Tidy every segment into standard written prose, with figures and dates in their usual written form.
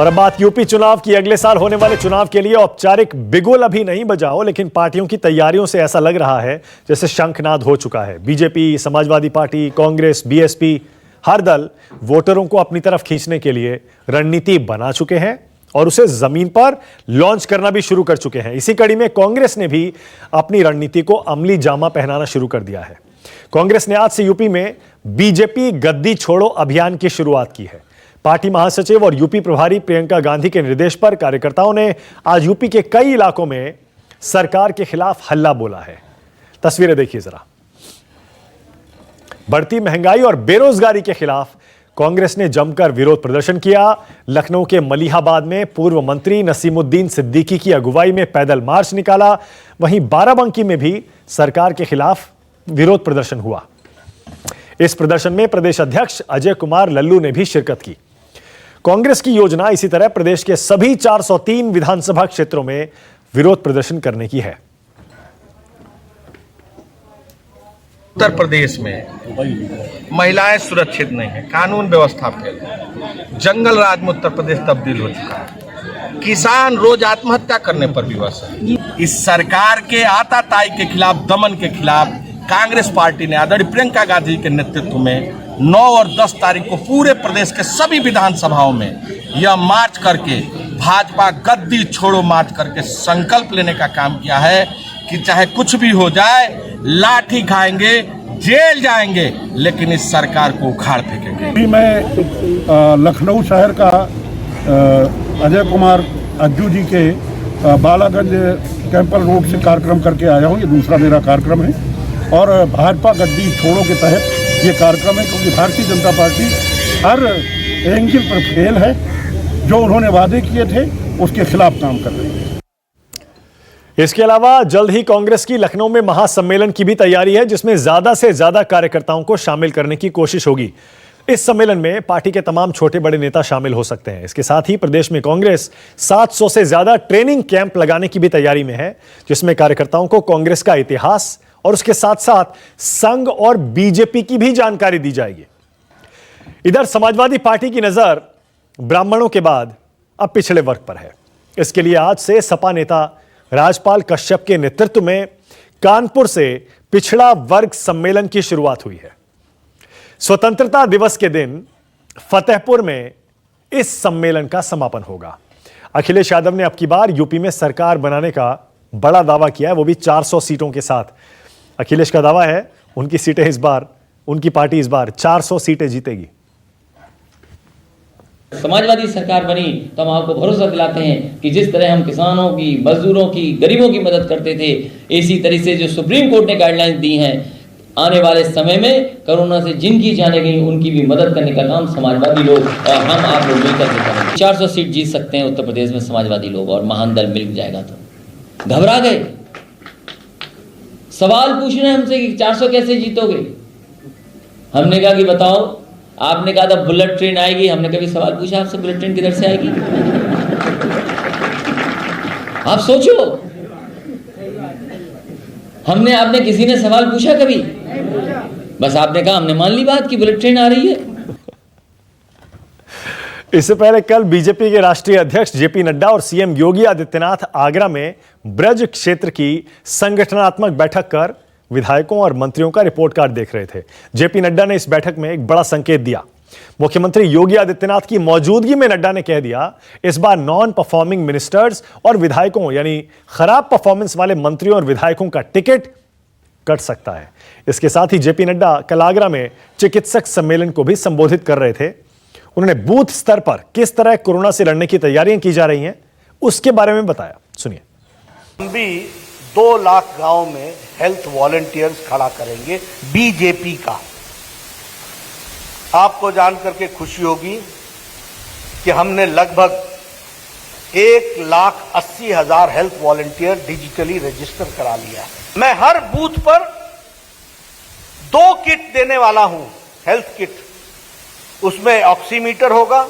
और अब बात यूपी चुनाव की। अगले साल होने वाले चुनाव के लिए औपचारिक बिगुल अभी नहीं बजा हो, लेकिन पार्टियों की तैयारियों से ऐसा लग रहा है जैसे शंखनाद हो चुका है। BJP, Samajwadi Party, Congress, BSP, हर दल वोटरों को अपनी तरफ खींचने के लिए रणनीति बना चुके हैं और उसे जमीन पर लॉन्च करना भी शुरू कर चुके हैं। इसी कड़ी में कांग्रेस ने भी अपनी रणनीति को अमली जामा पहनाना शुरू कर दिया है। कांग्रेस ने आज से यूपी में बीजेपी गद्दी छोड़ो अभियान की शुरुआत की है। पार्टी महासचिव और यूपी प्रभारी प्रियंका गांधी के निर्देश पर कार्यकर्ताओं ने आज यूपी के कई इलाकों में सरकार के खिलाफ हल्ला बोला है। तस्वीरें देखिए जरा। बढ़ती महंगाई और बेरोजगारी के खिलाफ कांग्रेस ने जमकर विरोध प्रदर्शन किया। लखनऊ के मलिहाबाद में पूर्व मंत्री नसीमुद्दीन सिद्दीकी की अगुवाई में पैदल मार्च निकाला। वहीं बाराबंकी में भी सरकार के खिलाफ विरोध प्रदर्शन हुआ। इस प्रदर्शन में प्रदेश अध्यक्ष अजय कुमार लल्लू ने भी शिरकत की। कांग्रेस की योजना इसी तरह प्रदेश के सभी 403 विधानसभा क्षेत्रों में विरोध प्रदर्शन करने की है। उत्तर प्रदेश में महिलाएं सुरक्षित नहीं है, कानून व्यवस्था फेल है, जंगल राज में उत्तर प्रदेश तब्दील हो चुका है, किसान रोज आत्महत्या करने पर विवश है। इस सरकार के आताताई के खिलाफ, दमन के खिलाफ कांग्रेस पार्टी ने आदरणीय प्रियंका गांधी के नेतृत्व में 9 और 10 तारीख को पूरे प्रदेश के सभी विधानसभाओं में यह मार्च करके, भाजपा गद्दी छोड़ो मार्च करके संकल्प लेने का काम किया है कि चाहे कुछ भी हो जाए, लाठी खाएंगे, जेल जाएंगे, लेकिन इस सरकार को उखाड़ फेंकेंगे। अभी मैं लखनऊ शहर का अजय कुमार अज्जू जी के बालागंज कैंपल रोड से कार्यक्रम करके आया हूँ। ये दूसरा मेरा कार्यक्रम है और भाजपा गद्दी छोड़ो के तहत ये कार्यक्रम है, क्योंकि भारतीय जनता पार्टी हर एंगल पर फेल है। जो उन्होंने वादे किए थे उसके खिलाफ काम कर रही है। इसके अलावा जल्द ही कांग्रेस की लखनऊ में महासम्मेलन की भी तैयारी है, जिसमें ज्यादा से ज्यादा कार्यकर्ताओं को शामिल करने की कोशिश होगी। इस सम्मेलन में पार्टी के तमाम छोटे बड़े नेता शामिल हो सकते हैं। इसके साथ ही प्रदेश में कांग्रेस 700 से ज्यादा ट्रेनिंग कैंप लगाने की भी तैयारी में है, जिसमें कार्यकर्ताओं को कांग्रेस का इतिहास और उसके साथ साथ संघ और बीजेपी की भी जानकारी दी जाएगी। इधर समाजवादी पार्टी की नजर ब्राह्मणों के बाद अब पिछड़े वर्ग पर है। इसके लिए आज से सपा नेता राजपाल कश्यप के नेतृत्व में कानपुर से पिछड़ा वर्ग सम्मेलन की शुरुआत हुई है। स्वतंत्रता दिवस के दिन फतेहपुर में इस सम्मेलन का समापन होगा। अखिलेश यादव ने अब की बार यूपी में सरकार बनाने का बड़ा दावा किया है, वो भी 400 सीटों के साथ। अखिलेश का दावा है उनकी पार्टी इस बार 400 सीटें जीतेगी। समाजवादी सरकार बनी तो हम आपको भरोसा दिलाते हैं कि जिस तरह हम किसानों की, मजदूरों की, गरीबों की मदद करते थे, इसी तरह से जो सुप्रीम कोर्ट ने गाइडलाइंस दी हैं, आने वाले समय में कोरोना से जिनकी जाने गई उनकी भी मदद करने का काम समाजवादी लोग और हम आप लोग मिलकर करेंगे। 400 सीट जीत सकते हैं उत्तर प्रदेश में समाजवादी लोग, और महान दल मिल जाएगा। तो घबरा गए, सवाल पूछ रहे हैं हमसे कि 400 कैसे जीतोगे। हमने कहा कि बताओ, आपने कहा था बुलेट ट्रेन आएगी, हमने कभी सवाल पूछा आपसे बुलेट ट्रेन किधर से आएगी? आप सोचो, आपने किसी ने सवाल पूछा कभी? बस आपने कहा, हमने मान ली बात कि बुलेट ट्रेन आ रही है। इससे पहले कल बीजेपी के राष्ट्रीय अध्यक्ष जेपी नड्डा और सीएम योगी आदित्यनाथ आगरा में ब्रज क्षेत्र की संगठनात्मक बैठक कर विधायकों और मंत्रियों का रिपोर्ट कार्ड देख रहे थे। जेपी नड्डा ने इस बैठक में एक बड़ा संकेत दिया। मुख्यमंत्री योगी आदित्यनाथ की मौजूदगी में नड्डा ने कह दिया, इस बार नॉन परफॉर्मिंग मिनिस्टर्स और विधायकों यानी खराब परफॉर्मेंस वाले मंत्रियों और विधायकों का टिकट कट सकता है। इसके साथ ही जेपी नड्डा कल आगरा में चिकित्सक सम्मेलन को भी संबोधित कर रहे थे। उन्होंने बूथ स्तर पर किस तरह कोरोना से लड़ने की तैयारियां की जा रही हैं, उसके बारे में बताया। सुनिए। हम भी 2 लाख गांव में हेल्थ वॉलंटियर्स खड़ा करेंगे बीजेपी का। आपको जान करके खुशी होगी कि हमने लगभग 1,80,000 हेल्थ वॉलंटियर डिजिटली रजिस्टर करा लिया है। मैं हर बूथ पर 2 किट देने वाला हूं, हेल्थ किट। उसमें ऑक्सीमीटर होगा,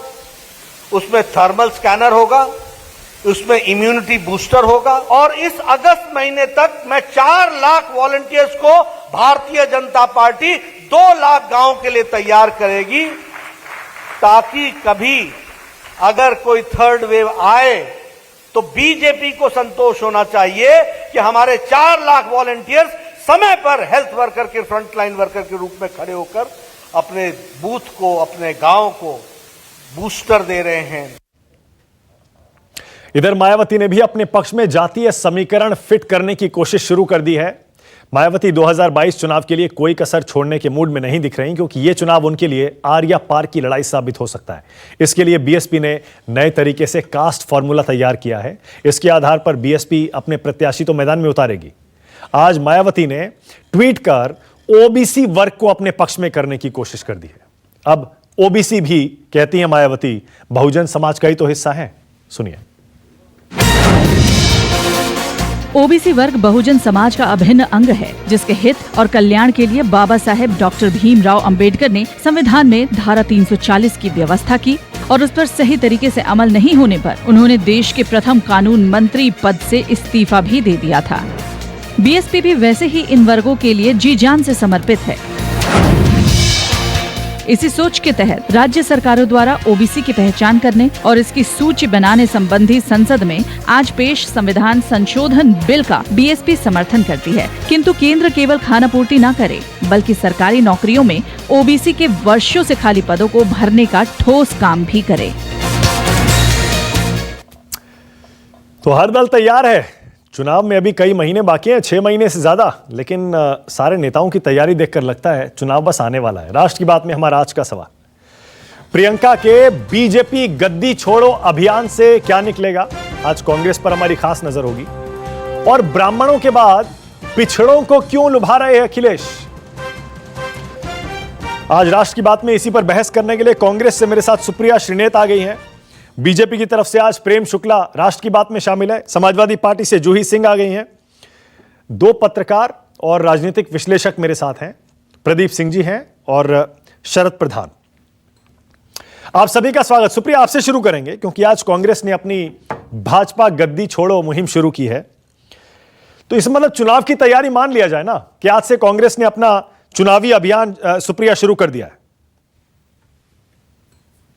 उसमें थर्मल स्कैनर होगा, उसमें इम्यूनिटी बूस्टर होगा, और इस अगस्त महीने तक मैं 4 लाख वॉलंटियर्स को भारतीय जनता पार्टी 2 लाख गांव के लिए तैयार करेगी, ताकि कभी अगर कोई थर्ड वेव आए तो बीजेपी को संतोष होना चाहिए कि हमारे 4 लाख वॉलंटियर्स समय पर हेल्थ वर्कर के फ्रंटलाइन वर्कर के रूप में खड़े होकर अपने बूथ को, अपने गांव को बूस्टर दे रहे हैं। इधर मायावती ने भी अपने पक्ष में जातीय समीकरण फिट करने की कोशिश शुरू कर दी है। मायावती 2022 चुनाव के लिए कोई कसर छोड़ने के मूड में नहीं दिख रही, क्योंकि यह चुनाव उनके लिए आर या पार की लड़ाई साबित हो सकता है। इसके लिए बीएसपी ने नए तरीके से कास्ट फॉर्मूला तैयार किया है। इसके आधार पर बीएसपी अपने प्रत्याशी तो मैदान में उतारेगी। आज मायावती ने ट्वीट कर ओबीसी वर्ग को अपने पक्ष में करने की कोशिश कर दी है। अब ओबीसी भी, कहती है मायावती, बहुजन समाज का ही तो हिस्सा है। सुनिए। ओबीसी वर्ग बहुजन समाज का अभिन्न अंग है, जिसके हित और कल्याण के लिए बाबा साहेब डॉक्टर भीमराव अंबेडकर ने संविधान में धारा 340 की व्यवस्था की और उस पर सही तरीके से अमल नहीं होने पर उन्होंने देश के प्रथम कानून मंत्री पद से इस्तीफा भी दे दिया था। बीएसपी भी वैसे ही इन वर्गों के लिए जी जान से समर्पित है। इसी सोच के तहत राज्य सरकारों द्वारा ओबीसी की पहचान करने और इसकी सूची बनाने संबंधी संसद में आज पेश संविधान संशोधन बिल का बीएसपी समर्थन करती है, किंतु केंद्र केवल खानापूर्ति न करे बल्कि सरकारी नौकरियों में ओबीसी के वर्षों से खाली पदों को भरने का ठोस काम भी करे। तो हर दल तैयार है। चुनाव में अभी कई महीने बाकी हैं, 6 महीने से ज्यादा, लेकिन सारे नेताओं की तैयारी देखकर लगता है चुनाव बस आने वाला है। राष्ट्र की बात में हमारा आज का सवाल, प्रियंका के बीजेपी गद्दी छोड़ो अभियान से क्या निकलेगा? आज कांग्रेस पर हमारी खास नजर होगी। और ब्राह्मणों के बाद पिछड़ों को क्यों लुभा रहे हैं अखिलेश? आज राष्ट्र की बात में इसी पर बहस करने के लिए कांग्रेस से मेरे साथ सुप्रिया श्रीनेत आ गई हैं। बीजेपी की तरफ से आज प्रेम शुक्ला राष्ट्र की बात में शामिल है। समाजवादी पार्टी से जूही सिंह आ गई हैं। 2 पत्रकार और राजनीतिक विश्लेषक मेरे साथ हैं, प्रदीप सिंह जी हैं और शरद प्रधान। आप सभी का स्वागत। सुप्रिया, आपसे शुरू करेंगे क्योंकि आज कांग्रेस ने अपनी भाजपा गद्दी छोड़ो मुहिम शुरू की है। तो इस मतलब चुनाव की तैयारी मान लिया जाए ना कि आज से कांग्रेस ने अपना चुनावी अभियान सुप्रिया शुरू कर दिया है।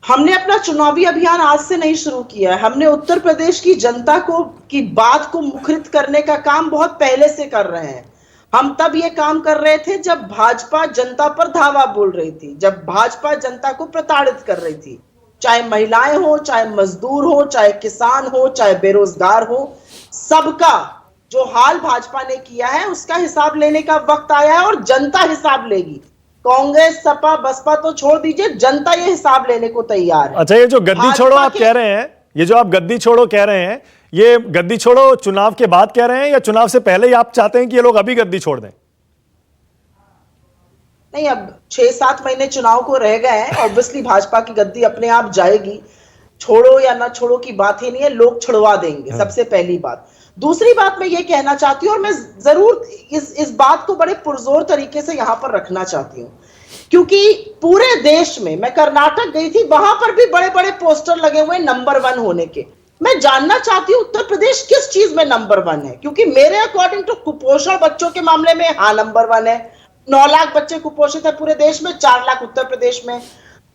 हमने अपना चुनावी अभियान आज से नहीं शुरू किया है। हमने उत्तर प्रदेश की जनता की बात को मुखरित करने का काम बहुत पहले से कर रहे हैं। हम तब ये काम कर रहे थे जब भाजपा जनता पर धावा बोल रही थी, जब भाजपा जनता को प्रताड़ित कर रही थी, चाहे महिलाएं हो, चाहे मजदूर हो, चाहे किसान हो, चाहे बेरोजगार हो, सबका जो हाल भाजपा ने किया है उसका हिसाब लेने का वक्त आया है और जनता हिसाब लेगी। कांग्रेस, सपा, बसपा तो छोड़ दीजिए, जनता ये हिसाब लेने को तैयार है। अच्छा, ये जो गद्दी छोड़ो आप कह रहे हैं, ये जो आप गद्दी छोड़ो कह रहे हैं, ये गद्दी छोड़ो चुनाव के बाद कह रहे हैं या चुनाव से पहले ही आप चाहते हैं कि ये लोग अभी गद्दी छोड़ दें? नहीं, अब 6-7 महीने चुनाव को रह गए हैं। ऑब्वियसली भाजपा की गद्दी अपने आप जाएगी। छोड़ो या ना छोड़ो की बात ही नहीं है, लोग छुड़वा देंगे। सबसे पहली बात। दूसरी बात मैं ये कहना चाहती हूँ और मैं जरूर इस बात को बड़े पुरजोर तरीके से यहाँ पर रखना चाहती हूँ, क्योंकि पूरे देश में, मैं कर्नाटक गई थी, वहां पर भी बड़े बड़े पोस्टर लगे हुए नंबर 1 होने के। मैं जानना चाहती हूँ उत्तर प्रदेश किस चीज में नंबर 1 है, क्योंकि मेरे अकॉर्डिंग टू कुपोषण बच्चों के मामले में हाँ नंबर 1 है। 9 लाख बच्चे कुपोषित है पूरे देश में, 4 लाख उत्तर प्रदेश में।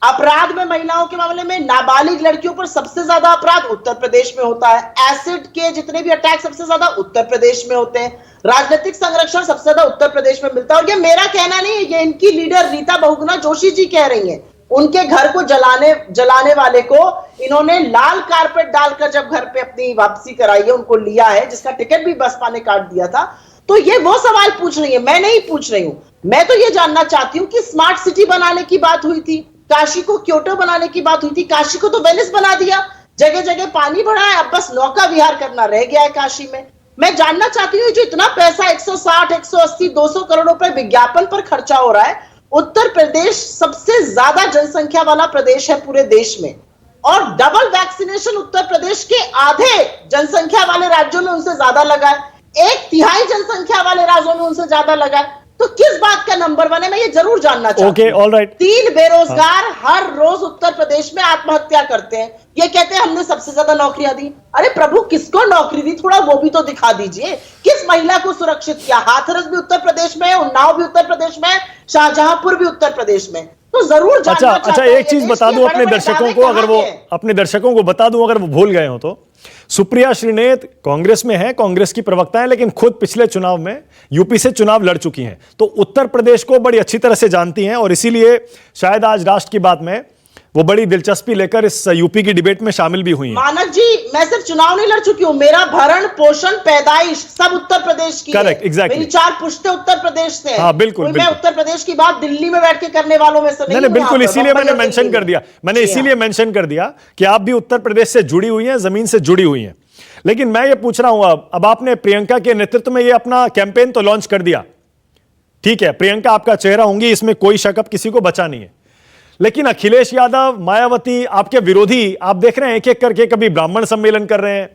अपराध में महिलाओं के मामले में नाबालिग लड़कियों पर सबसे ज्यादा अपराध उत्तर प्रदेश में होता है। एसिड के जितने भी अटैक सबसे ज्यादा उत्तर प्रदेश में होते हैं। राजनीतिक संरक्षण सबसे ज्यादा उत्तर प्रदेश में मिलता है। और ये मेरा कहना नहीं है, ये इनकी लीडर रीता बहुगुणा जोशी जी कह रही हैं। उनके घर को जलाने वाले को इन्होंने लाल कारपेट डालकर जब घर पे अपनी वापसी कराई है, उनको लिया है, जिसका टिकट भी बसपा ने काट दिया था। तो ये वो सवाल पूछ रही है, मैं नहीं पूछ रही हूं। मैं तो ये जानना चाहती हूं कि स्मार्ट सिटी बनाने की बात हुई थी, काशी को क्योटो बनाने की बात हुई थी, काशी को तो वेनिस बना दिया, जगह जगह पानी भरा है, अब बस नौका विहार करना रह गया है काशी में। मैं जानना चाहती हूँ जो इतना पैसा 160, 180, 200 करोड़ रुपए विज्ञापन पर खर्चा हो रहा है, उत्तर प्रदेश सबसे ज्यादा जनसंख्या वाला प्रदेश है पूरे देश में, और डबल वैक्सीनेशन उत्तर प्रदेश के आधे जनसंख्या वाले राज्यों में उनसे ज्यादा लगा है, 1/3 जनसंख्या वाले राज्यों में उनसे ज्यादा लगा है। तो किस बात का नंबर 1 है, मैं ये जरूर जानना चाहती हूं। ऑलराइट। 3 बेरोजगार हर रोज उत्तर प्रदेश में आत्महत्या करते हैं। ये कहते हैं हमने सबसे ज्यादा नौकरियां दी। अरे प्रभु, किसको नौकरी दी, थोड़ा वो भी तो दिखा दीजिए। किस महिला को सुरक्षित किया? हाथरस भी उत्तर प्रदेश में है, उन्नाव भी उत्तर प्रदेश में है, शाहजहांपुर भी उत्तर प्रदेश में। तो जरूर जानना अच्छा, चाहता हूं, एक चीज ये बता देश दूं के अपने बड़े-बड़े दर्शकों दावे को, अगर कहां वो के हैं? अपने दर्शकों को बता दूं, अगर वो भूल गए हो तो सुप्रिया श्रीनेत कांग्रेस में है, कांग्रेस की प्रवक्ता है, लेकिन खुद पिछले चुनाव में यूपी से चुनाव लड़ चुकी हैं, तो उत्तर प्रदेश को बड़ी अच्छी तरह से जानती हैं, और इसीलिए शायद आज राष्ट्र की बात में वो बड़ी दिलचस्पी लेकर इस यूपी की डिबेट में शामिल भी हुई हैं। मानक जी, मैं सिर्फ चुनाव नहीं लड़ चुकी हूँ, मेरा भरण पोषण पैदाइश सब उत्तर प्रदेश की Correct, है। exactly. मेरी 4 पुश्ते उत्तर प्रदेश से हैं। हाँ, बिल्कुल, कोई मैं बिल्कुल। उत्तर प्रदेश की बात दिल्ली में बैठ के करने वालों में से नहीं नहीं, हूँ बिल्कुल, यहाँ पर, इसीलिए बम्बई मैंने और मेंशन दिल्ली कर में। दिया, मैंने जी इसीलिए हाँ। मेंशन कर दिया कि आप भी उत्तर प्रदेश से जुड़ी हुई हैं, जमीन से जुड़ी हुई हैं। लेकिन मैं ये पूछ रहा हूं, अब आपने प्रियंका के नेतृत्व में ये अपना कैंपेन तो लॉन्च कर दिया, ठीक है, प्रियंका आपका चेहरा होंगी, इसमें कोई शक अब किसी को बचा नहीं है, लेकिन अखिलेश यादव, मायावती, आपके विरोधी, आप देख रहे हैं एक एक करके कभी ब्राह्मण सम्मेलन कर रहे हैं,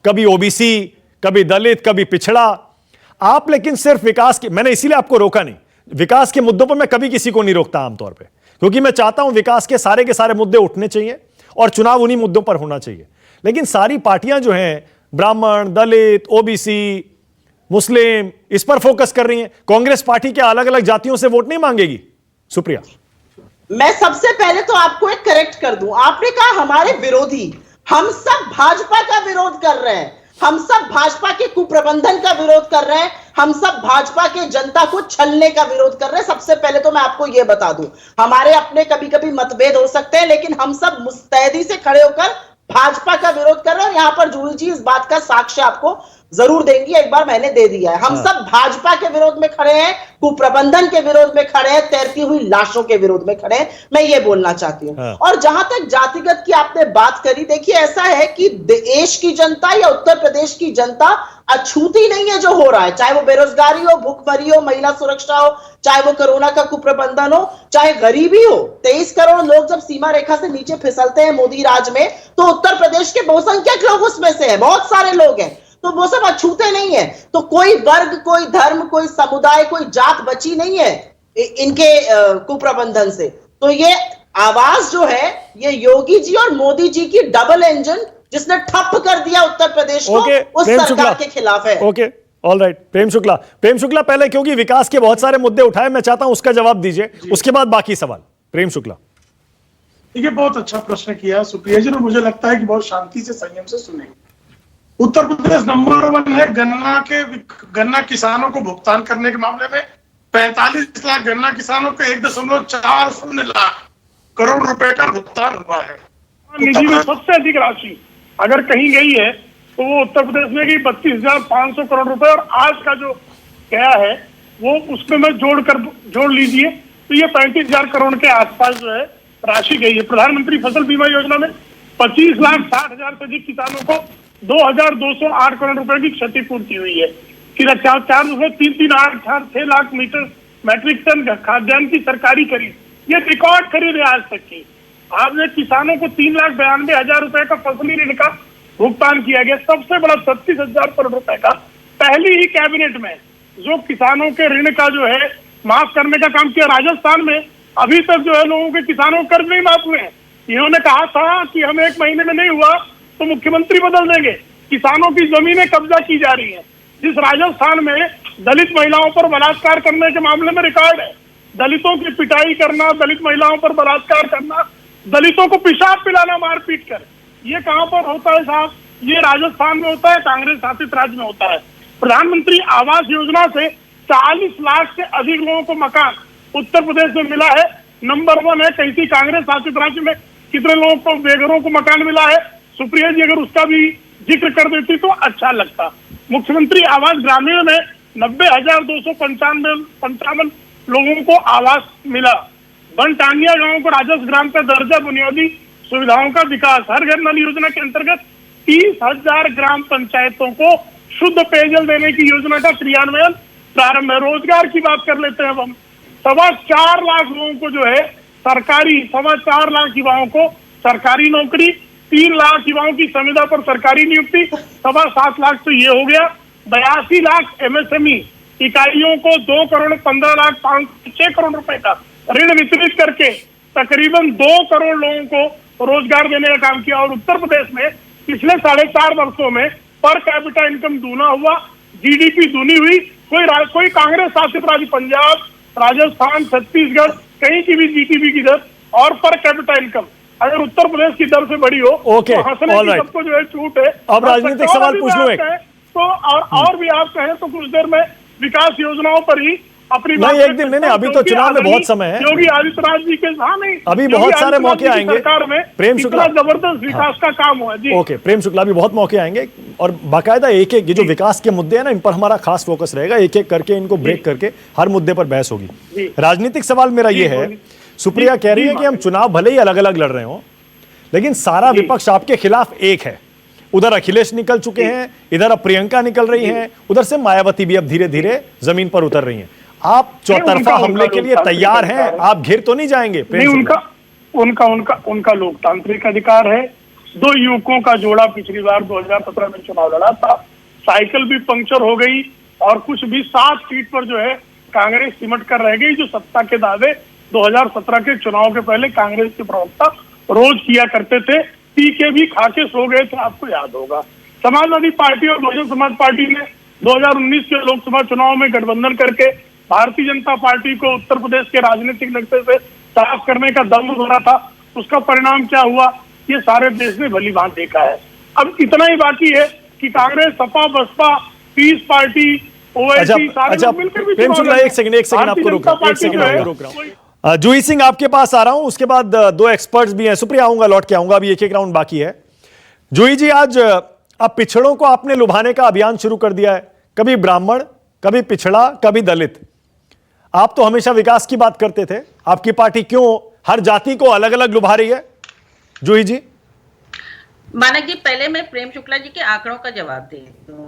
कभी ओबीसी, कभी दलित, कभी पिछड़ा, आप लेकिन सिर्फ विकास की, मैंने इसीलिए आपको रोका नहीं, विकास के मुद्दों पर मैं कभी किसी को नहीं रोकता आमतौर पे, क्योंकि मैं चाहता हूं विकास के सारे मुद्दे उठने चाहिए और चुनाव उन्हीं मुद्दों पर होना चाहिए। लेकिन सारी पार्टियां जो हैं, ब्राह्मण, दलित, ओबीसी, मुस्लिम, इस पर फोकस कर रही हैं। कांग्रेस पार्टी के अलग अलग जातियों से वोट नहीं मांगेगी? सुप्रिया, मैं सबसे पहले तो आपको एक करेक्ट कर दूं, आपने कहा हमारे विरोधी, हम सब भाजपा का विरोध कर रहे हैं, हम सब भाजपा के कुप्रबंधन का विरोध कर रहे हैं, हम सब भाजपा के जनता को छलने का विरोध कर रहे हैं। सबसे पहले तो मैं आपको यह बता दूं, हमारे अपने कभी कभी मतभेद हो सकते हैं, लेकिन हम सब मुस्तैदी से खड़े होकर भाजपा का विरोध कर रहे हैं। और यहां पर जूही जी इस बात का साक्ष्य आपको जरूर देंगी, एक बार मैंने दे दिया है। हम सब भाजपा के विरोध में खड़े हैं, कुप्रबंधन के विरोध में खड़े हैं, तैरती हुई लाशों के विरोध में खड़े हैं, मैं ये बोलना चाहती हूं। और जहां तक जातिगत की आपने बात करी, देखिए ऐसा है कि देश की जनता या उत्तर प्रदेश की जनता अछूती नहीं है जो हो रहा है, चाहे वो बेरोजगारी हो, भूखमरी हो, महिला सुरक्षा हो, चाहे वो कोरोना का कुप्रबंधन हो, चाहे गरीबी हो। 23 करोड़ लोग जब सीमा रेखा से नीचे फिसलते हैं मोदी राज में, तो उत्तर प्रदेश के बहुसंख्यक लोग उसमें से हैं, बहुत सारे लोग हैं, तो वो सब अछूते नहीं है। तो कोई वर्ग, कोई धर्म, कोई समुदाय, कोई जात बची नहीं है इनके कुप्रबंधन से। तो ये आवाज जो है, ये योगी जी और मोदी जी की डबल इंजन, जिसने ठप कर दिया उत्तर प्रदेश को, उस सरकार के खिलाफ है। Okay, all right. Prem Shukla पहले, क्योंकि विकास के बहुत सारे मुद्दे उठाए, मैं चाहता हूं उसका जवाब दीजिए, उसके बाद बाकी सवाल। प्रेम शुक्ला, ये बहुत अच्छा प्रश्न किया सुप्रिया जी, और मुझे लगता है कि बहुत शांति से, संयम से सुने। उत्तर प्रदेश नंबर 1 है गन्ना किसानों को भुगतान करने के मामले में। 45 लाख गन्ना किसानों को 1.40 लाख करोड़ रुपए का भुगतान हुआ है। निधि में सबसे अधिक राशि अगर कहीं गई है तो वो उत्तर प्रदेश में गई 32,500 करोड़ रुपए, और आज का जो गया है वो उसमें मैं जोड़ लीजिए तो ये 35,000 करोड़ के आसपास जो है राशि गई है। प्रधानमंत्री फसल बीमा योजना में 25,60,000 से अधिक किसानों को 2,208 करोड़ रुपए की क्षतिपूर्ति हुई है। फिर 6 लाख मैट्रिक टन खाद्यान्न की सरकारी खरीद, ये रिकॉर्ड खरीद है आज तक की। आपने किसानों को 3,92,000 रुपए का फसली ऋण का भुगतान किया गया, सबसे बड़ा 36,000 करोड़ रुपए का पहली ही कैबिनेट में जो किसानों के ऋण का जो है माफ करने का काम किया। राजस्थान में अभी तक जो है लोगों के किसानों को कर्ज नहीं माफ हुए हैं। इन्होंने कहा था कि हम 1 महीने में नहीं हुआ तो मुख्यमंत्री बदल देंगे। किसानों की जमीनें कब्जा की जा रही हैं। जिस राजस्थान में दलित महिलाओं पर बलात्कार करने के मामले में रिकॉर्ड है, दलितों की पिटाई करना, दलित महिलाओं पर बलात्कार करना, दलितों को पेशाब पिलाना मारपीट कर, ये कहां पर होता है साहब? ये राजस्थान में होता है, कांग्रेस शासित राज्य में होता है। प्रधानमंत्री आवास योजना से 40 लाख से अधिक लोगों को मकान उत्तर प्रदेश में मिला है, नंबर 1 है। कहीं कांग्रेस शासित राज्य में कितने लोगों को, बेघरों को मकान मिला है? सुप्रिया जी अगर उसका भी जिक्र कर देती तो अच्छा लगता। मुख्यमंत्री आवास ग्रामीण में 90,255 लोगों को आवास मिला। बनटांगिया गांव को राजस्व ग्राम का दर्जा, बुनियादी सुविधाओं का विकास। हर घर नल योजना के अंतर्गत 30,000 ग्राम पंचायतों को शुद्ध पेयजल देने की योजना का क्रियान्वयन प्रारंभ है। रोजगार की बात कर लेते हैं हम। 4.25 लाख लोगों को जो है सरकारी, 4.25 लाख युवाओं को सरकारी नौकरी, 3 लाख युवाओं की संविदा पर सरकारी नियुक्ति, 7.25 लाख तो ये हो गया। 82 लाख एमएसएमई इकाइयों को 2,15,06 करोड़ रुपए का ऋण वितरित करके तकरीबन 2 करोड़ लोगों को रोजगार देने का काम किया। और उत्तर प्रदेश में पिछले 4.5 वर्षों में पर कैपिटा इनकम दूना हुआ, जीडीपी दूनी हुई। कोई कांग्रेस शासित राज्य पंजाब, राजस्थान, छत्तीसगढ़, कहीं की भी जीडीपी की दर और पर कैपिटा इनकम अगर उत्तर प्रदेश की दर से बड़ी हो ओके, तो हंसने की सबको जो है छूट है। अब राजनीतिक सवाल पूछ लूं एक। तो और भी आप कहें तो कुछ देर में विकास योजनाओं पर ही अपनी नहीं, एक दिन नहीं, अभी तो चुनाव में बहुत समय है। योगी आदित्यनाथ जी के नहीं, अभी बहुत सारे मौके आएंगे। सरकार में प्रेम शुक्ला, जबरदस्त विकास का काम हुआ जी। ओके, प्रेम शुक्ला, भी बहुत मौके आएंगे और बाकायदा एक एक ये जो विकास के मुद्दे हैं ना, इन पर हमारा खास फोकस रहेगा। एक एक करके इनको ब्रेक करके हर मुद्दे पर बहस होगी। राजनीतिक सवाल मेरा ये है, सुप्रिया कह रही है कि हम चुनाव भले ही अलग अलग लड़ रहे हो, लेकिन सारा विपक्ष आपके खिलाफ एक है। उधर अखिलेश निकल चुके हैं, इधर अब प्रियंका निकल रही हैं, उधर से मायावती भी अब धीरे धीरे जमीन पर उतर रही हैं। आप चौतरफा हमले के लिए तैयार हैं? आप घिर तो नहीं जाएंगे? नहीं, उनका लोकतांत्रिक अधिकार है। दो युवकों का जोड़ा पिछली बार 2017 में चुनाव लड़ा था, साइकिल भी पंक्चर हो गई और कुछ भी 7 सीट पर जो है कांग्रेस सिमट कर रह गई। जो सत्ता के दावे 2017 के चुनाव के पहले कांग्रेस के प्रवक्ता रोज किया करते थे, पी के भी खाके सो गए थे, आपको याद होगा। समाजवादी पार्टी और बहुजन समाज पार्टी ने 2019 के लोकसभा चुनाव में गठबंधन करके भारतीय जनता पार्टी को उत्तर प्रदेश के राजनीतिक नक्शे से साफ करने का दम धरा था। उसका परिणाम क्या हुआ ये सारे देश ने भली भांति देखा है। अब इतना ही बाकी है कि कांग्रेस, सपा, बसपा, पीस पार्टी, ओवैसी सारे लोग मिलकर भी प्रेम शुक्ला, एक सेकंड आपको रोक रहा हूं। जूही सिंह आपके पास आ रहा हूं, उसके बाद 2 एक्सपर्ट्स भी हैं। सुप्रिया आऊंगा, लौट के आऊंगा, अभी एक राउंड बाकी है। जूही जी, आज अब पिछड़ों को आपने लुभाने का अभियान शुरू कर दिया है। कभी ब्राह्मण, कभी पिछड़ा, कभी दलित। आप तो हमेशा विकास की बात करते थे, आपकी पार्टी क्यों हर जाति को अलग अलग लुभा रही है? जूही जी। मानक जी, पहले मैं प्रेम शुक्ला जी के आंकड़ों का जवाब दे दूं।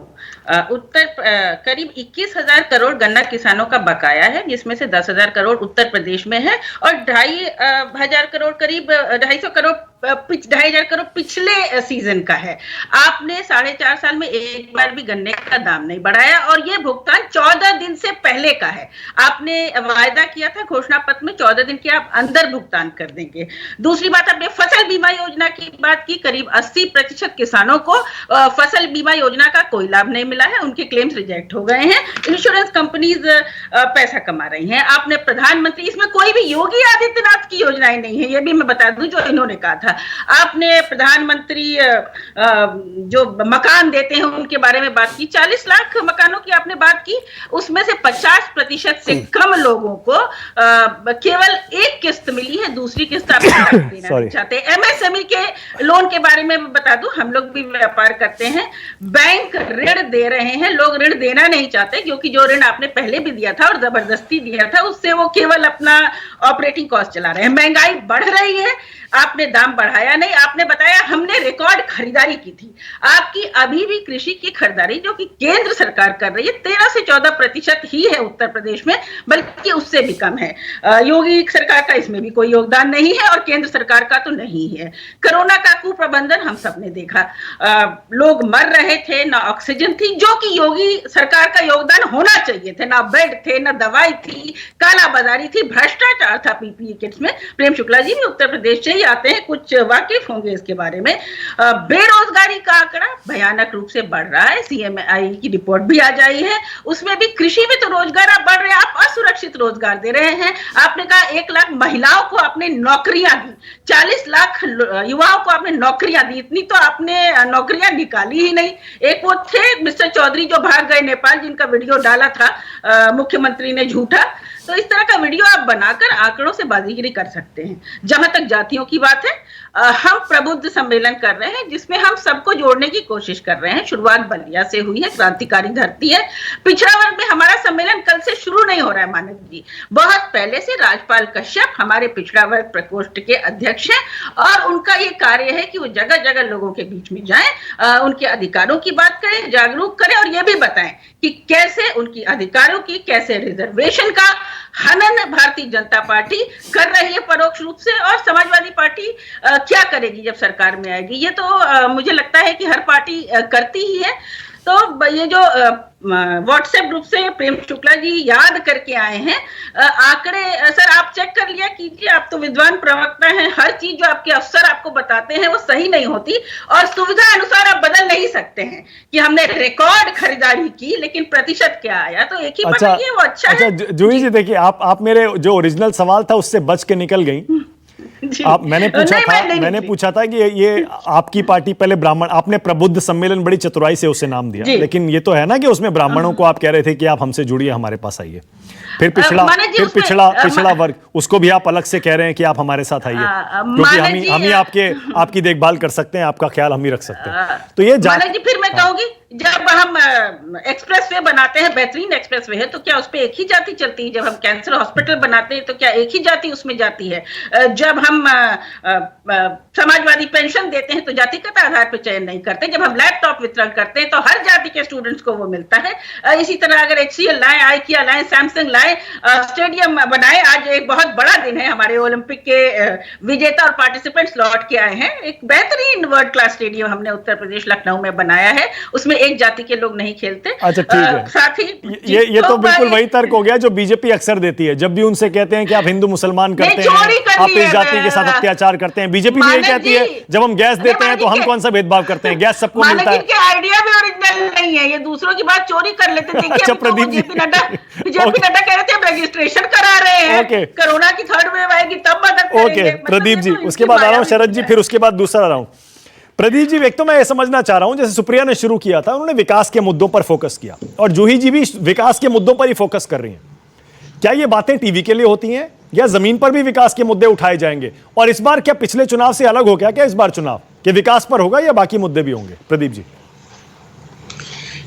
करीब 21,000 करोड़ गन्ना किसानों का बकाया है, जिसमें से 10,000 करोड़ उत्तर प्रदेश में है और 2,500 करोड़, करीब 2,500 करोड़ पिछले सीजन का है। आपने 4.5 साल में एक बार भी गन्ने का दाम नहीं बढ़ाया और ये भुगतान 14 दिन से पहले का है। आपने वायदा किया था घोषणा पत्र में 14 दिन के आप अंदर भुगतान कर देंगे। दूसरी बात, आपने फसल बीमा योजना की बात की। करीब 80% किसानों को फसल बीमा योजना का कोई लाभ नहीं मिला है, उनके क्लेम्स रिजेक्ट हो गए हैं। इंश्योरेंस कंपनीज पैसा कमा रही हैं। आपने प्रधानमंत्री, इसमें कोई भी योगी आदित्यनाथ की योजनाएं नहीं है, ये भी मैं बता दूं जो इन्होंने कहा था। आपने प्रधानमंत्री जो मकान देते हैं उनके बारे में बात की, 40 लाख मकानों की आपने बात की, उसमें से 50% से कम लोगों को केवल एक किस्त मिली है, दूसरी किस्त आप देना नहीं चाहते। एमएसएमई के लोन के बारे में बता दूं, हम लोग भी व्यापार करते हैं, बैंक ऋण दे रहे हैं, लोग ऋण देना नहीं चाहते क्योंकि जो ऋण आपने पहले भी दिया था और जबरदस्ती दिया था उससे वो केवल अपना ऑपरेटिंग कॉस्ट चला रहे हैं। महंगाई बढ़ रही है, आपने दाम बढ़ाया नहीं। आपने बताया हमने रिकॉर्ड खरीदारी की थी। आपकी अभी भी कृषि की खरीदारी जो कि केंद्र सरकार कर रही है 13 से 14% ही है उत्तर प्रदेश में, बल्कि उससे भी कम है। योगी सरकार का इसमें भी कोई योगदान नहीं है और केंद्र सरकार का तो नहीं है। कोरोना का कुप्रबंधन हम सबने देखा, लोग मर रहे थे, ना ऑक्सीजन थी, जो कि योगी सरकार का योगदान होना चाहिए थे। ना बेड थे, ना दवाई थी, कालाबाजारी थी, भ्रष्टाचार था पीपीई किट्स में। प्रेम शुक्ला जी भी उत्तर प्रदेश से ही आते हैं, कुछ वाकिफ होंगे इसके बारे में। बेरोजगारी का आंकड़ा भयानक रूप से बढ़ रहा है, सीएमआई की रिपोर्ट भी आ जाई है, उसमें भी कृषि में तो रोजगार आप बढ़ रहे हैं, आप असुरक्षित रोजगार दे रहे हैं। आपने कहा 1 लाख महिलाओं को आपने नौकरियां दी, 40 लाख युवाओं को आपने नौकरियां दी, इतनी तो आपने नौकरियां निकाली ही नहीं। एक वो थे मिस्टर चौधरी जो भाग गए नेपाल, जिनका वीडियो डाला था मुख्यमंत्री ने झूठा। तो इस तरह का वीडियो आप बनाकर आंकड़ों से बाजीगरी कर सकते हैं। जहां तक जातियों की बात है, हम प्रबुद्ध सम्मेलन कर रहे हैं जिसमें हम सबको जोड़ने की कोशिश कर रहे हैं। शुरुआत बलिया से हुई है, क्रांतिकारी धरती है। पिछड़ा वर्ग में हमारा सम्मेलन कल से शुरू नहीं हो रहा है मानक जी, बहुत पहले से राजपाल कश्यप हमारे पिछड़ा वर्ग प्रकोष्ठ के अध्यक्ष हैं और उनका ये कार्य है कि वो जगह जगह लोगों के बीच में जाएं, उनके अधिकारों की बात करें, जागरूक करें और ये भी बताएं कि कैसे उनकी अधिकारों की, कैसे रिजर्वेशन का हनन भारतीय जनता पार्टी कर रही है परोक्ष रूप से, और समाजवादी पार्टी क्या करेगी जब सरकार में आएगी। ये तो मुझे लगता है कि हर पार्टी करती ही है। तो ये जो व्हाट्सएप ग्रुप से प्रेम शुक्ला जी याद करके आए हैं आंकड़े, सर आप चेक कर लिया कीजिए, आप तो विद्वान प्रवक्ता हैं, हर चीज जो आपके अफसर आपको बताते हैं वो सही नहीं होती और सुविधा अनुसार आप बदल नहीं सकते हैं कि हमने रिकॉर्ड खरीदारी की लेकिन प्रतिशत क्या आया, तो एक ही बताइए वो अच्छा है। जूही जी देखिए, आप मेरे जो ओरिजिनल सवाल था उससे बच के निकल गई। मैंने पूछा था कि ये आपकी पार्टी पहले ब्राह्मण, आपने प्रबुद्ध सम्मेलन बड़ी चतुराई से उसे नाम दिया, लेकिन ये तो है ना कि उसमें ब्राह्मणों को आप कह रहे थे कि आप हमसे जुड़िए, हमारे पास आइए। फिर पिछड़ा वर्ग, उसको भी आप अलग से कह रहे हैं कि आप हमारे साथ आइए, क्योंकि हम ही आपकी देखभाल कर सकते हैं, आपका ख्याल हम ही रख सकते हैं। तो ये फिर मैं कहूंगी, जब हम एक्सप्रेसवे बनाते हैं, बेहतरीन एक्सप्रेसवे है, तो क्या उस पे एक ही जाति चलती है? जब हम कैंसर हॉस्पिटल बनाते हैं तो क्या एक ही जाति उसमें जाती है? जब हम समाजवादी पेंशन देते हैं तो जातिगत आधार पर चयन नहीं करते। जब हम लैपटॉप वितरण करते हैं तो हर जाति के स्टूडेंट्स को वो मिलता है। इसी तरह अगर HCL लाए, IKEA लाए, सैमसंग लाए, स्टेडियम बनाए, आज एक बहुत बड़ा दिन है, हमारे ओलंपिक के विजेता और पार्टिसिपेंट्स लौट के आए हैं। एक बेहतरीन वर्ल्ड क्लास स्टेडियम हमने उत्तर प्रदेश लखनऊ में बनाया है, उसमें एक जाति के लोग नहीं खेलते। अच्छा ठीक है, साथ ही ये तो बिल्कुल वही तर्क हो गया जो बीजेपी अक्सर देती है, जब भी उनसे कहते हैं कि आप हिंदू मुसलमान करते हैं, आप इस जाति के साथ अत्याचार करते हैं, बीजेपी भी यही कहती है जब हम गैस देते हैं तो हम कौन सा भेदभाव करते हैं, गैस सबको मिलता है। आइडिया भी ओरिजिनल नहीं है, ये दूसरों की बात चोरी कर लेते थे। अच्छा प्रदीप जी, जेपी नड्डा कह रहे थे हम रजिस्ट्रेशन करा रहे हैं, कोरोना की थर्ड वेव आएगी तब मदद करेंगे। प्रदीप जी, उसके बाद आ रहा हूं शरद जी, फिर उसके बाद दूसरा आ रहा हूं। प्रदीप जी, एक तो मैं ये समझना चाह रहा हूं, जैसे सुप्रिया ने शुरू किया था, उन्होंने विकास के मुद्दों पर फोकस किया और जूही जी भी विकास के मुद्दों पर ही फोकस कर रही हैं। क्या ये बातें टीवी के लिए होती हैं या जमीन पर भी विकास के मुद्दे उठाए जाएंगे? और इस बार क्या पिछले चुनाव से अलग हो गया क्या इस बार चुनाव, कि विकास पर होगा या बाकी मुद्दे भी होंगे? प्रदीप जी।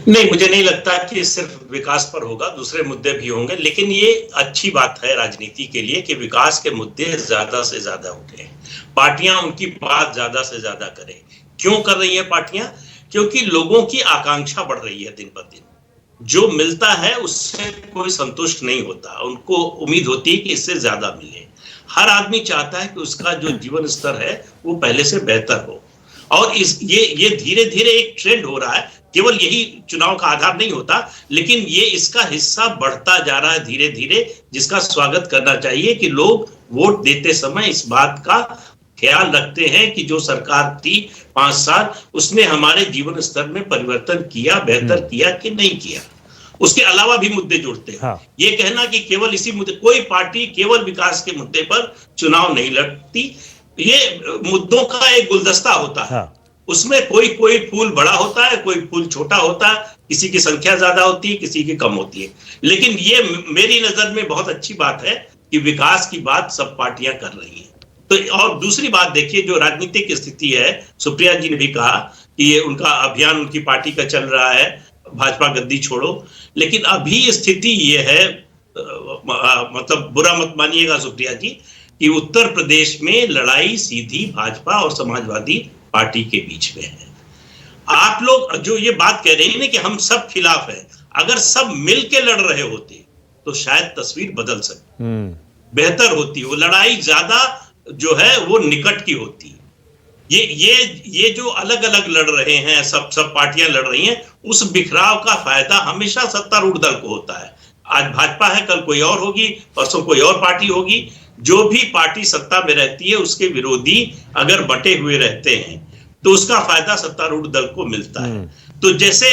नहीं, मुझे नहीं लगता कि सिर्फ विकास पर होगा, दूसरे मुद्दे भी होंगे, लेकिन ये अच्छी बात है राजनीति के लिए कि विकास के मुद्दे ज्यादा से ज्यादा उठे, पार्टियां उनकी बात ज्यादा से ज्यादा करें। क्यों कर रही है पार्टियां? क्योंकि लोगों की आकांक्षा बढ़ रही है दिन पर दिन, जो मिलता है उससे कोई संतुष्ट नहीं होता, उनको उम्मीद होती है कि इससे ज्यादा मिले। हर आदमी चाहता है कि उसका जो जीवन स्तर है वो पहले से बेहतर हो, और ये धीरे धीरे एक ट्रेंड हो रहा है। केवल यही चुनाव का आधार नहीं होता, लेकिन ये इसका हिस्सा बढ़ता जा रहा है धीरे धीरे, जिसका स्वागत करना चाहिए कि लोग वोट देते समय इस बात का ख्याल रखते हैं कि जो सरकार थी 5 साल, उसने हमारे जीवन स्तर में परिवर्तन किया, बेहतर किया कि नहीं किया। उसके अलावा भी मुद्दे जुड़ते हैं। हाँ। ये कहना कि केवल इसी मुद्दे, कोई पार्टी केवल विकास के मुद्दे पर चुनाव नहीं लड़ती, ये मुद्दों का एक गुलदस्ता होता है। हाँ। उसमें कोई फूल बड़ा होता है, कोई फूल छोटा होता है, किसी की संख्या ज्यादा होती है, किसी की कम होती है, लेकिन ये मेरी नजर में बहुत अच्छी बात है कि विकास की बात सब पार्टियां कर रही हैं। तो और दूसरी बात देखिए, जो राजनीतिक स्थिति है, सुप्रिया जी ने भी कहा कि ये उनका अभियान उनकी पार्टी का चल रहा है, भाजपा गद्दी छोड़ो, लेकिन अभी स्थिति ये है, मतलब बुरा मत मानिएगा सुप्रिया जी, कि उत्तर प्रदेश में लड़ाई सीधी भाजपा और समाजवादी पार्टी के बीच में है। आप लोग जो ये बात कह रहे हैं ना कि हम सब खिलाफ हैं, अगर सब मिल के लड़ रहे होते तो शायद तस्वीर बदल सकती, बेहतर होती, वो लड़ाई ज्यादा जो है वो निकट की होती। ये जो अलग अलग लड़ रहे हैं, सब पार्टियां लड़ रही हैं, उस बिखराव का फायदा हमेशा सत्तारूढ़ दल को होता है। आज भाजपा है, कल कोई और होगी, परसों कोई और पार्टी होगी। जो भी पार्टी सत्ता में रहती है उसके विरोधी अगर बटे हुए रहते हैं तो उसका फायदा सत्तारूढ़ दल को मिलता है। तो जैसे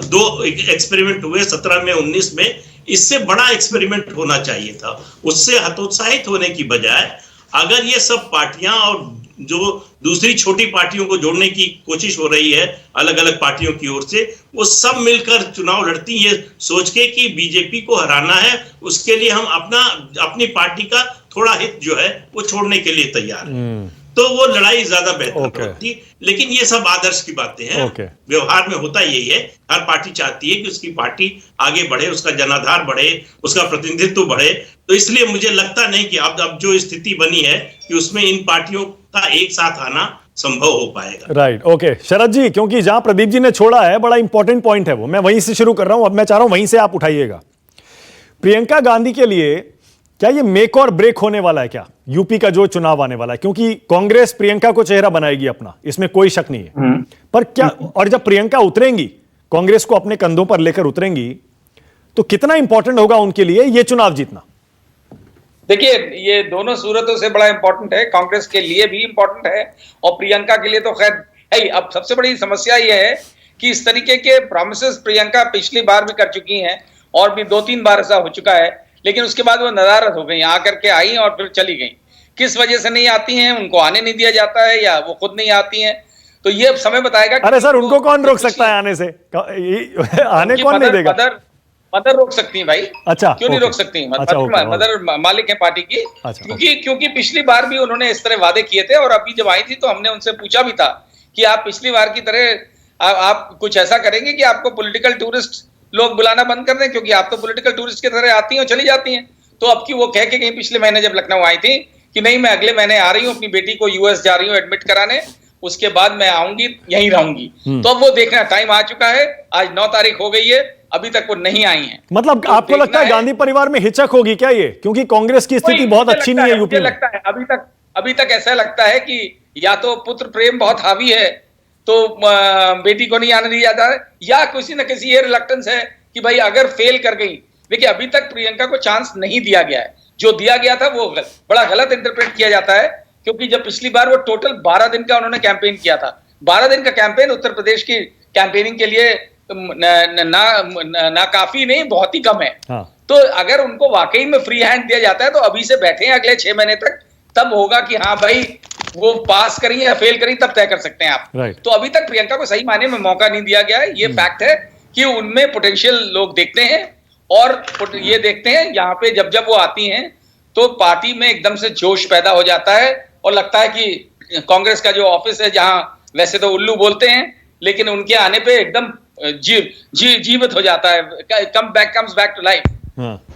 2 एक्सपेरिमेंट हुए 17 में 19 में, इससे बड़ा एक्सपेरिमेंट होना चाहिए था। उससे हतोत्साहित होने की बजाय अगर ये सब पार्टियां और जो दूसरी छोटी पार्टियों को जोड़ने की कोशिश हो रही है अलग अलग पार्टियों की ओर से, वो सब मिलकर चुनाव लड़ती है सोच के कि बीजेपी को हराना है, उसके लिए हम अपनी पार्टी का थोड़ा हित जो है वो छोड़ने के लिए तैयार है, तो वो लड़ाई ज्यादा बेहतर होती। लेकिन ये सब आदर्श की बातें हैं। व्यवहार में होता यही है, हर पार्टी चाहती है कि उसकी पार्टी आगे बढ़े, उसका जनाधार बढ़े, उसका प्रतिनिधित्व बढ़े। तो इसलिए मुझे लगता नहीं कि अब जो स्थिति बनी है कि उसमें इन पार्टियों का एक साथ आना संभव हो पाएगा। राइट, ओके शरद जी, क्योंकि जहां प्रदीप जी ने छोड़ा है बड़ा इंपॉर्टेंट पॉइंट है वो, मैं वहीं से शुरू कर रहा हूं। अब मैं चाह रहा हूं वहीं से आप उठाइएगा। प्रियंका गांधी के लिए क्या ये मेक और ब्रेक होने वाला है क्या, यूपी का जो चुनाव आने वाला है? क्योंकि कांग्रेस प्रियंका को चेहरा बनाएगी अपना, इसमें कोई शक नहीं है, पर क्या, और जब प्रियंका उतरेंगी कांग्रेस को अपने कंधों पर लेकर उतरेंगी, तो कितना इंपॉर्टेंट होगा उनके लिए ये चुनाव जीतना? देखिए, ये दोनों सूरतों से बड़ा इंपॉर्टेंट है, कांग्रेस के लिए भी इंपॉर्टेंट है और प्रियंका के लिए तो खैर है ही। अब सबसे बड़ी समस्या ये है कि इस तरीके के प्रॉमिसेस प्रियंका पिछली बार भी कर चुकी हैं और भी 2-3 बार ऐसा हो चुका है, लेकिन उसके बाद वो नदारद हो गई, आकर के आई और फिर चली गई। किस वजह से नहीं आती हैं, उनको आने नहीं दिया जाता है या वो खुद नहीं आती हैं, तो ये अब समय बताएगा। अरे सर, उनको कौन रोक सकता है आने से? आने कौन नहीं देगा? मदर रोक सकती हैं भाई। अच्छा, क्यों नहीं रोक सकती? मदर मालिक है पार्टी की। क्योंकि पिछली बार भी उन्होंने इस तरह वादे किए थे और अभी जब आई थी तो हमने उनसे पूछा भी था कि आप पिछली बार की तरह आप कुछ ऐसा करेंगे कि आपको पॉलिटिकल टूरिस्ट लोग बुलाना बंद कर दें, क्योंकि आप तो पॉलिटिकल टूरिस्ट की तरह आती हैं और चली जाती हैं। तो अब की वो कह के गई पिछले महीने जब लखनऊ आई थी कि नहीं, मैं अगले महीने आ रही हूँ, अपनी बेटी को यूएस जा रही हूँ एडमिट कराने, उसके बाद मैं आऊंगी, यहीं रहूंगी। तो अब वो देखना टाइम आ चुका है, आज 9 तारीख हो गई है, अभी तक वो नहीं आई हैं। मतलब तो आपको लगता है गांधी परिवार में हिचक होगी क्या ये? क्योंकि कांग्रेस की स्थिति बहुत अच्छी नहीं है यूपी में। लगता है अभी तक ऐसा लगता है कि या तो पुत्र प्रेम बहुत हावी है तो बेटी को नहीं आने दिया जाता है, या किसी न किसी ये रिलक्टेंस है कि भाई अगर फेल कर गई। देखिए, अभी तक प्रियंका को चांस नहीं दिया गया है, जो दिया गया था वो बड़ा गलत इंटरप्रेट किया जाता है, क्योंकि जब पिछली बार वो टोटल 12 दिन का उन्होंने कैंपेन किया था, 12 दिन का कैंपेन उत्तर प्रदेश की कैंपेनिंग के लिए ना काफी नहीं, बहुत ही कम है। हाँ। तो अगर उनको वाकई में फ्री हैंड दिया जाता है तो अभी से बैठे हैं अगले 6 महीने तक, तब होगा कि हाँ भाई वो पास करी या फेल करी, तब तय कर सकते हैं आप। तो अभी तक प्रियंका को सही मायने में मौका नहीं दिया गया है। ये फैक्ट है कि उनमें पोटेंशियल लोग देखते हैं और ये देखते हैं यहाँ पे जब वो आती हैं तो पार्टी में एकदम से जोश पैदा हो जाता है और लगता है कि कांग्रेस का जो ऑफिस है, जहां वैसे तो उल्लू बोलते हैं, लेकिन उनके आने पे एकदम जीवित हो जाता है, कम्स बैक टू लाइफ।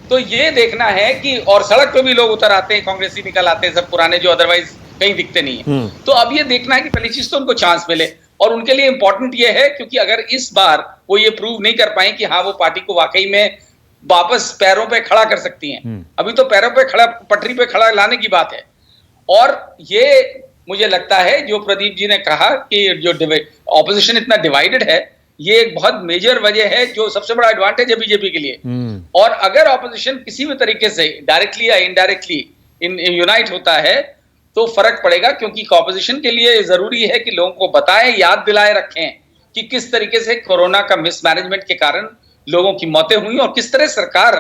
तो ये देखना है कि, और सड़क पे भी लोग उतर आते हैं, कांग्रेसी निकल आते हैं सब पुराने, जो अदरवाइज कहीं दिखते नहीं है। तो अब ये देखना है कि पहली चीज तो उनको चांस मिले, और उनके लिए इंपॉर्टेंट ये है क्योंकि अगर इस बार वो ये प्रूव नहीं कर पाए कि हाँ वो पार्टी को वाकई में वापस पैरों पे खड़ा कर सकती हैं, अभी तो पैरों पे खड़ा, पटरी पे खड़ा लाने की बात है। और ये मुझे लगता है जो प्रदीप जी ने कहा कि जो ऑपोजिशन इतना डिवाइडेड है, ये एक बहुत मेजर वजह है, जो सबसे बड़ा एडवांटेज है बीजेपी के लिए। और अगर ऑपोजिशन किसी भी तरीके से डायरेक्टली या इनडायरेक्टली यूनाइट होता है तो फर्क पड़ेगा, क्योंकि ऑपोजिशन के लिए जरूरी है कि लोगों को बताएं, याद दिलाए रखें कि किस तरीके से कोरोना का मिसमैनेजमेंट के कारण लोगों की मौतें हुई और किस तरह सरकार,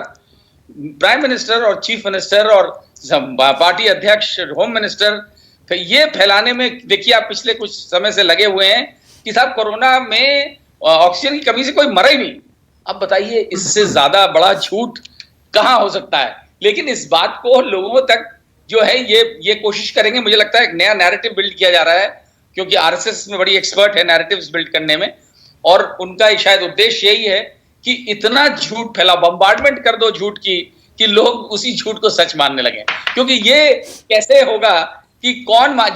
प्राइम मिनिस्टर और चीफ मिनिस्टर और पार्टी अध्यक्ष, होम मिनिस्टर, ये फैलाने में देखिए आप पिछले कुछ समय से लगे हुए हैं कि साहब कोरोना में ऑक्सीजन की कमी से कोई मरा ही नहीं। अब बताइए इससे ज्यादा बड़ा झूठ कहां हो सकता है? लेकिन इस बात को लोगों तक जो है ये कोशिश करेंगे। मुझे लगता है एक नया नैरेटिव बिल्ड किया जा रहा है, क्योंकि आरएसएस में बड़ी एक्सपर्ट है नैरेटिव्स बिल्ड करने में, और उनका शायद उद्देश्य यही है कि इतना झूठ फैला, बम्बार्डमेंट कर दो झूठ की, कि लोग उसी झूठ को सच मानने लगे। क्योंकि ये कैसे होगा कि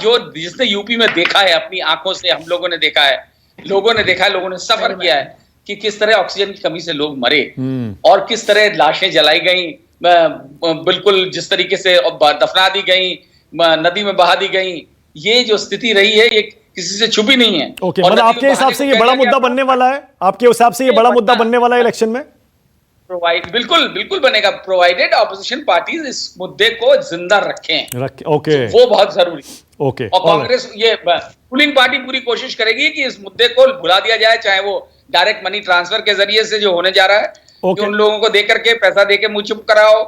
जो जिसने यूपी में देखा है अपनी आंखों से, हम लोगों ने देखा है, लोगों ने सफर किया है कि किस तरह ऑक्सीजन की कमी से लोग मरे और किस तरह लाशें जलाई गई, बिल्कुल जिस तरीके से दफना दी गई, नदी में बहा दी गई, ये जो स्थिति रही है ये किसी से छुपी नहीं है। ओके, मतलब आपके हिसाब से ये बड़ा मुद्दा बनने वाला है? आपके हिसाब से ये बड़ा मुद्दा बनने वाला है इलेक्शन में? बिल्कुल बनेगा, प्रोवाइडेड ऑपोजिशन पार्टीज इस मुद्दे को जिंदा रखें। ओके, वो बहुत जरूरी है। ओके, और कांग्रेस, ये रूलिंग पार्टी पूरी कोशिश करेगी कि इस मुद्दे को भुला दिया जाए, चाहे वो डायरेक्ट मनी ट्रांसफर के जरिए से जो होने जा रहा है, कि उन लोगों को दे करके पैसा दे के मुंह चुप कराओ,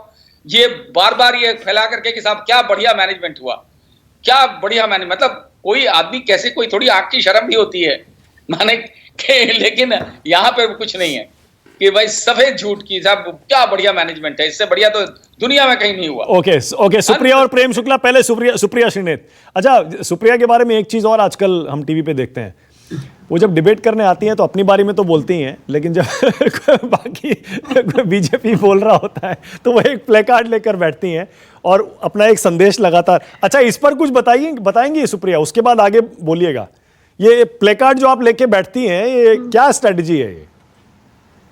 ये बार बार ये फैला करके कि साहब क्या बढ़िया मैनेजमेंट हुआ, क्या बढ़िया मैनेजमेंट, मतलब कोई आदमी कैसे, कोई थोड़ी आंख की शर्म भी होती है माने के, लेकिन यहाँ पे कुछ नहीं है कि भाई सफेद झूठ की, साहब क्या बढ़िया मैनेजमेंट है, इससे बढ़िया तो दुनिया में कहीं नहीं हुआ। ओके, सुप्रिया और प्रेम शुक्ला, पहले सुप्रिया श्रीनेत। अच्छा, सुप्रिया के बारे में एक चीज और आजकल हम टीवी पे देखते हैं, वो जब डिबेट करने आती हैं तो अपनी बारी में तो बोलती हैं, लेकिन जब बाकी बीजेपी बोल रहा होता है तो वो एक प्ले कार्ड लेकर बैठती हैं और अपना एक संदेश लगातार। अच्छा, इस पर कुछ बताएंगी सुप्रिया, उसके बाद आगे बोलिएगा। ये प्ले कार्ड जो आप लेके बैठती हैं, ये क्या स्ट्रेटजी है? ये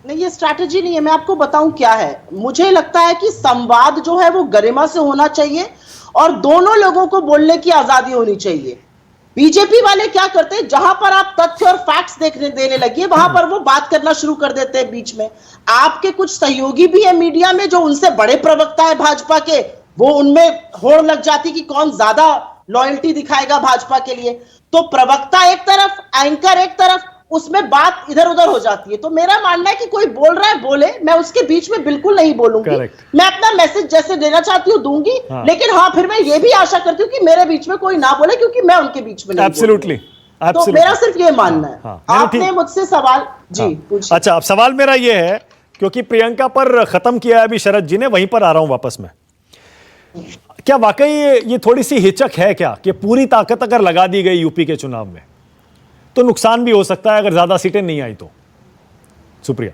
नहीं, ये स्ट्रैटेजी नहीं है, मैं आपको बताऊं क्या है। मुझे लगता है कि संवाद जो है वो गरिमा से होना चाहिए और दोनों लोगों को बोलने की आजादी होनी चाहिए। बीजेपी वाले क्या करते हैं, जहां पर आप तथ्य और फैक्ट्स देने लगिए वहां पर वो बात करना शुरू कर देते हैं बीच में। आपके कुछ सहयोगी भी है मीडिया में जो उनसे बड़े प्रवक्ता है भाजपा के, वो उनमें होड़ लग जाती कि कौन ज्यादा लॉयल्टी दिखाएगा भाजपा के लिए। तो प्रवक्ता एक तरफ, एंकर एक तरफ, उसमें बात इधर उधर हो जाती है। तो मेरा मानना है कि कोई बोल रहा है बोले, मैं उसके बीच में बिल्कुल नहीं बोलूंगी। मैं अपना मैसेज जैसे देना चाहती हूँ दूंगी, लेकिन हाँ फिर मैं ये भी आशा करती हूँ कि मेरे बीच में कोई ना बोले, क्योंकि मैं उनके बीच में नहीं एब्सोल्युटली। तो मेरा सिर्फ ये मानना है। आपने मुझसे सवाल जी पूछा। अच्छा, अब सवाल मेरा ये है, क्योंकि प्रियंका पर खत्म किया है अभी शरद जी ने, वहीं पर आ रहा हूं वापस में। क्या वाकई ये थोड़ी सी हिचक है क्या कि पूरी ताकत अगर लगा दी गई यूपी के चुनाव में तो नुकसान भी हो सकता है अगर ज्यादा सीटें नहीं आई तो? सुप्रिया,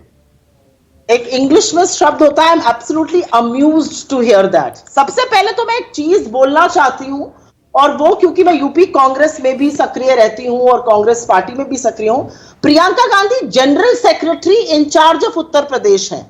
एक इंग्लिश में शब्द होता है, I am absolutely amused to hear that. सबसे पहले तो मैं एक चीज बोलना चाहती हूं, और वो क्योंकि मैं यूपी कांग्रेस में भी सक्रिय रहती हूं और कांग्रेस पार्टी में भी सक्रिय हूं। Priyanka Gandhi general secretary incharge of Uttar Pradesh है।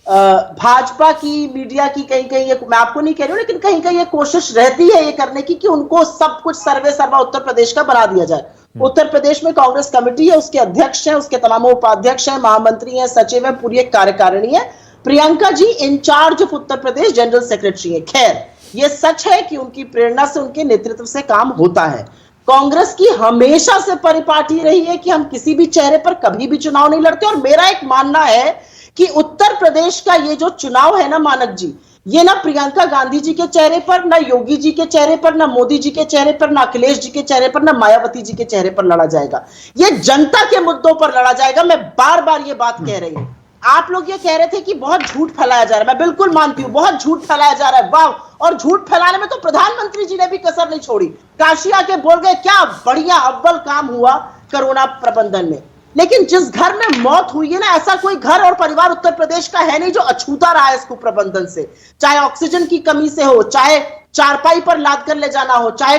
भाजपा की, मीडिया की कहीं कहीं, मैं आपको नहीं कह रही हूं, लेकिन कहीं कहीं ये कोशिश रहती है ये करने की कि उनको सब कुछ सर्वे सर्वा उत्तर प्रदेश का बना दिया जाए। उत्तर प्रदेश में कांग्रेस कमेटी है, उसके अध्यक्ष हैं, उसके तमाम उपाध्यक्ष हैं, महामंत्री हैं, सचिव हैं, पूरी एक कार्यकारिणी है। Priyanka ji incharge of Uttar Pradesh general secretary है। खैर, यह सच है कि उनकी प्रेरणा से, उनके नेतृत्व से काम होता है। कांग्रेस की हमेशा से परिपाटी रही है कि हम किसी भी चेहरे पर कभी भी चुनाव नहीं लड़ते। और मेरा एक मानना है कि उत्तर प्रदेश का ये जो चुनाव है ना मानक जी, ये ना प्रियंका गांधी जी के चेहरे पर, ना योगी जी के चेहरे पर, ना मोदी जी के चेहरे पर, ना अखिलेश जी के चेहरे पर, ना मायावती जी के चेहरे पर लड़ा जाएगा। ये जनता के मुद्दों पर लड़ा जाएगा। मैं बार बार ये बात कह रही हूं। आप लोग ये कह रहे थे कि बहुत झूठ फैलाया जा रहा है, मैं बिल्कुल मानती हूं बहुत झूठ फैलाया जा रहा है, वाह। और झूठ फैलाने में तो प्रधानमंत्री जी ने भी कसर नहीं छोड़ी, काशी आके बोल गए क्या बढ़िया अव्वल काम हुआ कोरोना प्रबंधन में। लेकिन जिस घर में मौत हुई है ना, ऐसा कोई घर और परिवार उत्तर प्रदेश का है नहीं जो अछूता रहा है इस कुप्रबंधन से। चाहे ऑक्सीजन की कमी से हो, चाहे चारपाई पर लाद कर ले जाना हो, चाहे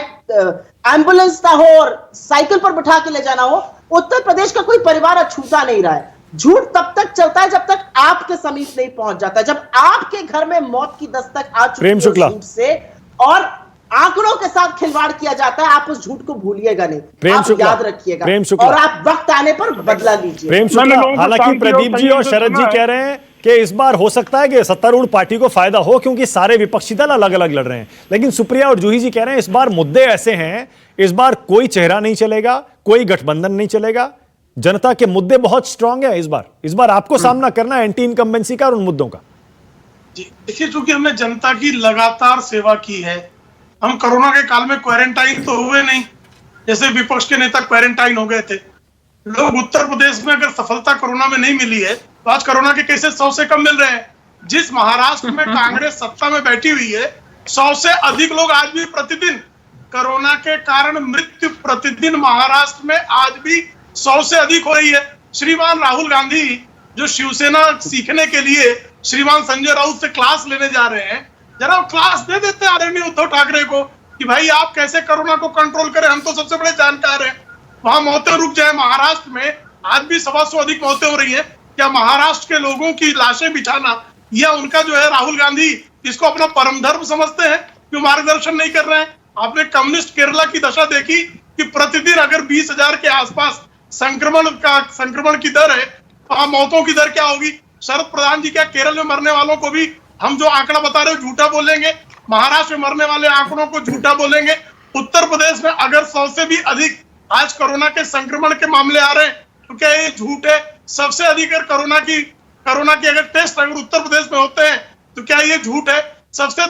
एम्बुलेंस ना हो और साइकिल पर बिठा के ले जाना हो, उत्तर प्रदेश का कोई परिवार अछूता नहीं रहा है। झूठ तब तक चलता है जब तक आपके समीप नहीं पहुंच जाता। जब आपके घर में मौत की दस्तक आ चुकी है झूठ से और आंकड़ों के साथ खिलवाड़ किया जाता है, आप उस झूठ को भूलिएगा नहीं, आप याद रखिएगा और आप वक्त आने पर बदला लीजिए। प्रेम शुक्ला, हालांकि प्रदीप जी और शरद जी कह रहे हैं कि इस बार हो सकता है कि सत्तारूढ़ पार्टी को फायदा हो क्योंकि सारे विपक्षी दल अलग अलग लड़ रहे हैं, लेकिन सुप्रिया और जूही जी कह रहे हैं इस बार मुद्दे ऐसे हैं, इस बार कोई चेहरा नहीं चलेगा, कोई गठबंधन नहीं चलेगा, जनता के मुद्दे बहुत स्ट्रांग है। इस बार आपको सामना करना है एंटी इनकम्बेंसी का और उन मुद्दों का। देखिए, चूंकि हमने जनता की लगातार सेवा की है, हम कोरोना के काल में क्वारंटाइन तो हुए नहीं, जैसे विपक्ष के नेता क्वारंटाइन हो गए थे। लोग उत्तर प्रदेश में अगर सफलता कोरोना में नहीं मिली है तो आज कोरोना के केसेस 100 से कम मिल रहे हैं। जिस महाराष्ट्र में कांग्रेस सत्ता में बैठी हुई है, 100 से अधिक लोग आज भी प्रतिदिन कोरोना के कारण मृत्यु प्रतिदिन महाराष्ट्र में आज भी 100 से अधिक हो रही है। श्रीमान राहुल गांधी जो शिवसेना सीखने के लिए श्रीमान संजय राउत से क्लास लेने जा रहे हैं, जरा क्लास दे देते आदरणीय उद्धव ठाकरे को कि भाई आप कैसे कोरोना को कंट्रोल करें, हम तो सबसे बड़े जानकार हैं। वहां मौतें रुक जाए। महाराष्ट्र में आज भी 125 अधिक मौतें हो रही हैं। क्या महाराष्ट्र के लोगों की लाशें बिछाना या उनका जो है राहुल गांधी इसको अपना परम धर्म समझते हैं, क्यों मार्गदर्शन नहीं कर रहे हैं? आपने कम्युनिस्ट केरला की दशा देखी कि प्रतिदिन अगर 20,000 के आसपास संक्रमण की दर है, वहां मौतों की दर क्या होगी? शरद प्रधान जी क्या केरल में मरने वालों को भी हम जो आंकड़ा बता रहे हो झूठा बोलेंगे? महाराष्ट्र में मरने वाले आंकड़ों को झूठा बोलेंगे? उत्तर प्रदेश में अगर 100 से भी अधिक आज कोरोना के संक्रमण के मामले आ रहे हैं तो क्या ये झूठ है? सबसे अधिक कोरोना की अगर टेस्ट अगर उत्तर प्रदेश में होते हैं तो क्या ये झूठ है? सबसे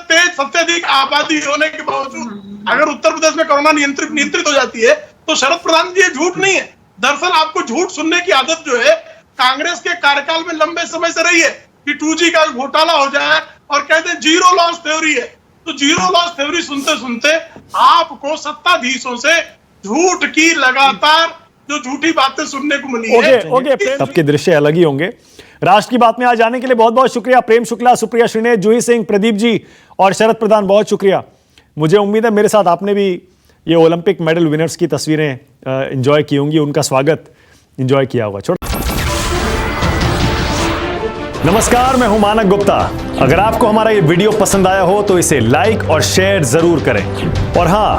अधिक आबादी होने के बावजूद अगर उत्तर प्रदेश में कोरोना नियंत्रित हो जाती है तो शरद प्रधान जी ये झूठ नहीं है। दरअसल आपको झूठ सुनने की आदत जो है कांग्रेस के कार्यकाल में लंबे समय से रही है कि 2G का घोटाला हो जाए और कहते हैं जीरो लॉस थ्योरी है। तो जीरो लॉस थ्योरी सुनते सुनते आपको सत्ताधीशों से झूठ की लगातार जो झूठी बातें सुनने को मिली है। सबके दृश्य अलग ही होंगे। राष्ट्र की बात में आज आने के लिए बहुत बहुत शुक्रिया प्रेम शुक्ला, सुप्रिया श्रीनेत, जूही सिंह, प्रदीप जी और शरद प्रधान, बहुत शुक्रिया। मुझे उम्मीद है मेरे साथ आपने भी ये ओलंपिक मेडल विनर्स की तस्वीरें एंजॉय की होंगी, उनका स्वागत एंजॉय किया होगा। नमस्कार, मैं हूं मानक गुप्ता। अगर आपको हमारा ये वीडियो पसंद आया हो तो इसे लाइक और शेयर जरूर करें और हां,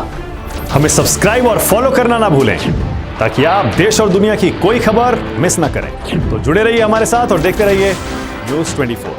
हमें सब्सक्राइब और फॉलो करना ना भूलें ताकि आप देश और दुनिया की कोई खबर मिस ना करें। तो जुड़े रहिए हमारे साथ और देखते रहिए News 24।